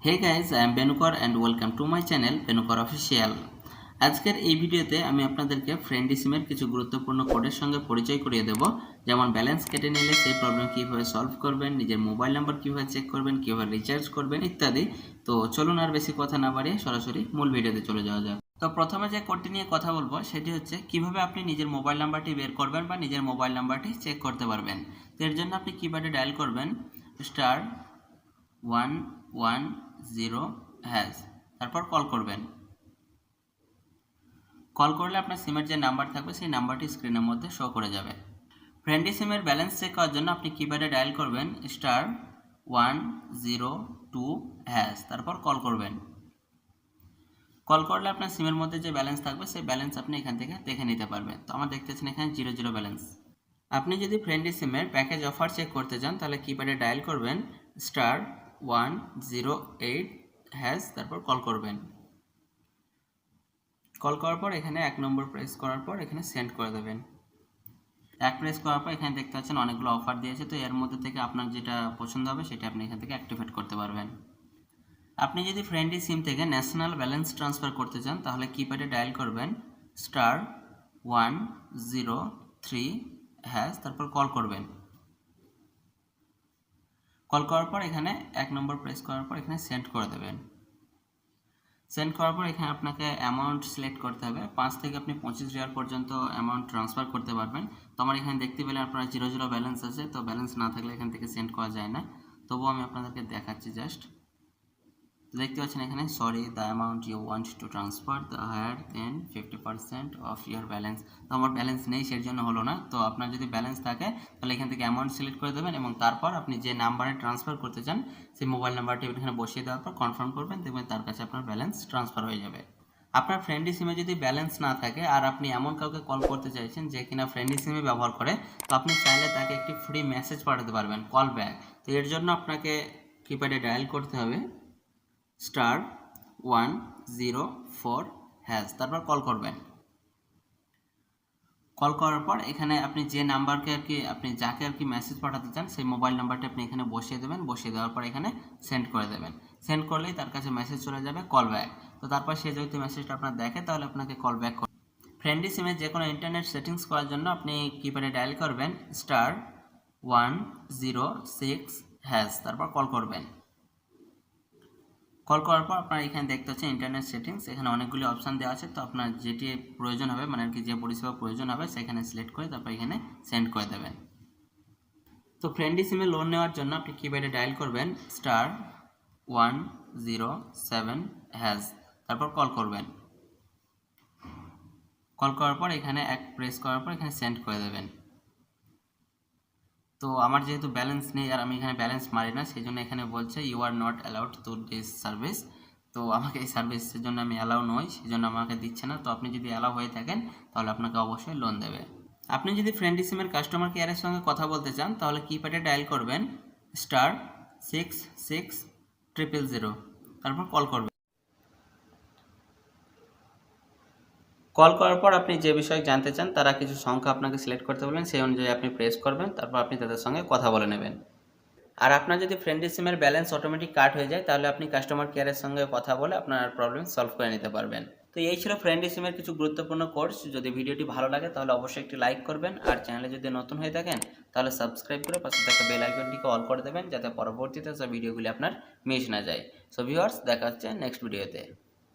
Hey guys, I am Benukar and welcome to my channel Benukar Official. আজকের এই ভিডিওতে আমি আপনাদেরকে ফ্রেন্ডলি সিমের কিছু গুরুত্বপূর্ণ কোডের সঙ্গে পরিচয় করিয়ে দেব, যেমন ব্যালেন্স কেটে নিলে সেই প্রবলেম কীভাবে সলভ করবেন, নিজের মোবাইল নাম্বার কীভাবে চেক করবেন, কীভাবে রিচার্জ করবেন ইত্যাদি। তো চলুন আর বেশি কথা না বাড়িয়ে সরাসরি মূল ভিডিওতে চলে যাওয়া যাক। তো প্রথমে যে কোডটি নিয়ে কথা বলবো সেটি হচ্ছে কিভাবে আপনি নিজের মোবাইল নাম্বারটি বের করবেন বা নিজের মোবাইল নাম্বারটি চেক করতে পারবেন। তো এর জন্য আপনি কিপ্যাডে ডায়াল করবেন *110#, তারপর কল করবেন। কল করলে আপনার সিমের যে নাম্বার থাকবে সেই নাম্বারটি স্ক্রিনের মধ্যে শো করে যাবে। ফ্রেন্ডলি সিমের ব্যালেন্স চেক করার জন্য আপনি কিপ্যাডে ডায়াল করবেন *102#, তারপর কল করবেন। কল করলে আপনার সিমের মধ্যে যে ব্যালেন্স থাকবে সেই ব্যালেন্স আপনি এখান থেকে দেখে নিতে পারবেন। তো আমার দেখতেছেন এখানে 00 ব্যালেন্স। আপনি যদি ফ্রেন্ডলি সিমের প্যাকেজ অফার চেক করতে চান তাহলে কিপ্যাডে ডায়াল করবেন *108#, তারপর কল করবেন। কল করার পর এখানে 1 নম্বর প্রেস করার পর এখানে সেন্ড করে দেবেন। 1 প্রেস করার পর এখানে দেখতে পাচ্ছেন অনেকগুলো অফার দিয়েছে, তো এর মধ্যে থেকে আপনার যেটা পছন্দ হবে সেটা আপনি এখান থেকে অ্যাক্টিভেট করতে পারবেন। আপনি যদি ফ্রেন্ডলি সিম থেকে ন্যাশনাল ব্যালেন্স ট্রান্সফার করতে চান তাহলে কিপ্যাডে ডায়াল করবেন *103#, তারপর কল করবেন। কল করার পর এখানে 1 নম্বর প্রেস করার পর এখানে সেন্ড করে দেবেন। সেন্ড করার পর এখানে আপনাকে অ্যামাউন্ট সিলেক্ট করতে হবে। 5 থেকে আপনি 25 রিয়াল পর্যন্ত অ্যামাউন্ট ট্রান্সফার করতে পারবেন। তো আমার এখানে দেখতে পেলে আপনার 00 ব্যালেন্স আছে, তো ব্যালেন্স না থাকলে এখান থেকে সেন্ড করা যায় না। তবুও আমি আপনাদেরকে দেখাচ্ছি জাস্ট। দেখতে পাচ্ছেন এখানে sorry the amount you want to transfer the higher then 50% of your balance. তো আমার ব্যালেন্স নেই, সেই জন্য হলো না। তো আপনার যদি ব্যালেন্স থাকে তাহলে এখান থেকে অ্যামাউন্ট সিলেক্ট করে দেবেন এবং তারপর আপনি যে নাম্বারে ট্রান্সফার করতে চান সেই মোবাইল নাম্বারটি এখানে বসিয়ে দেওয়ার পর কনফার্ম করবেন, দেখবেন তার কাছে আপনার ব্যালেন্স ট্রান্সফার হয়ে যাবে। আপনার ফ্রেন্ডলি সিমে যদি ব্যালেন্স না থাকে আর আপনি এমন কাউকে কল করতে চাইছেন যে কিনা ফ্রেন্ডলি সিমে ব্যবহার করে, তো আপনি চাইলে তাকে একটি ফ্রি মেসেজ পাঠাতে পারবেন, কল ব্যাক। তো এর জন্য আপনাকে কিপ্যাডে ডায়াল করতে হবে *104#, তারপর কল করবেন। কল করার পর এখানে আপনি যে নাম্বারকে আপনি যাকে মেসেজ পাঠাতে চান সেই মোবাইল নাম্বারটি আপনি এখানে বসিয়ে দেবেন। বসিয়ে দেওয়ার পর এখানে সেন্ড করে দেবেন। সেন্ড করলেই তার কাছে মেসেজ চলে যাবে কল ব্যাক। তো তারপর সে যদি মেসেজটা আপনার দেখে তাহলে আপনাকে কল ব্যাক করবে। ফ্রেন্ডলি সিমে যে কোনো ইন্টারনেট সেটিংস করার জন্য আপনি কিপ্যাডে ডায়াল করবেন *106#, তারপর কল করবেন। কল করার পর আপনার এখানে দেখতে হচ্ছে ইন্টারনেট সেটিংস, এখানে অনেকগুলি অপশান দেওয়া আছে। তো আপনার যেটি প্রয়োজন হবে মানে আর কি যে পরিষেবা প্রয়োজন হবে সেখানে সিলেক্ট করে তারপর এখানে সেন্ড করে দেবেন। তো ফ্রেন্ডলি সিমে লোন নেওয়ার জন্য আপনি কিপ্যাডে ডায়াল করবেন *107#, তারপর কল করবেন। কল করার পর এখানে 1 প্রেস করার পর এখানে সেন্ড করে দেবেন। তো আমার যেহেতু ব্যালেন্স নেই আর আমি এখানে ব্যালেন্স মারি না, সেই জন্য এখানে বলছে you are not allowed to this service. তো আমাকে এই সার্ভিসের জন্য আমি অ্যালাউ নই, সেই জন্য আমাকে দিচ্ছে না। তো আপনি যদি অ্যালাউ হয়ে থাকেন তাহলে আপনাকে অবশ্যই লোন দেবে। আপনি যদি ফ্রেন্ডলি সিমের কাস্টমার কেয়ারের সঙ্গে কথা বলতে চান তাহলে কিপ্যাডে ডায়াল করবেন *66000, তারপর কল করবেন। কল করার পর আপনি যে বিষয়ে জানতে চান তারা কিছু সংখ্যা আপনাকে সিলেক্ট করতে বলবেন, সেই অনুযায়ী আপনি প্রেস করবেন, তারপর আপনি তাদের সঙ্গে কথা বলে নেবেন। আর আপনার যদি ফ্রেন্ডলি সিমের ব্যালেন্স অটোমেটিক কাট হয়ে যায় তাহলে আপনি কাস্টমার কেয়ারের সঙ্গে কথা বলে আপনার প্রবলেম সলভ করে নিতে পারবেন। তো এই ছিল ফ্রেন্ডলি সিমের কিছু গুরুত্বপূর্ণ কোর্স। যদি ভিডিওটি ভালো লাগে তাহলে অবশ্যই একটি লাইক করবেন, আর চ্যানেলে যদি নতুন হয়ে থাকেন তাহলে সাবস্ক্রাইব করে পাশে থাকা বেল আইকনটিকে অল করে দেবেন যাতে পরবর্তীতে সব ভিডিওগুলি আপনার মিস না যায়। সো ভিউয়ার্স, দেখা হচ্ছে নেক্সট ভিডিওতে।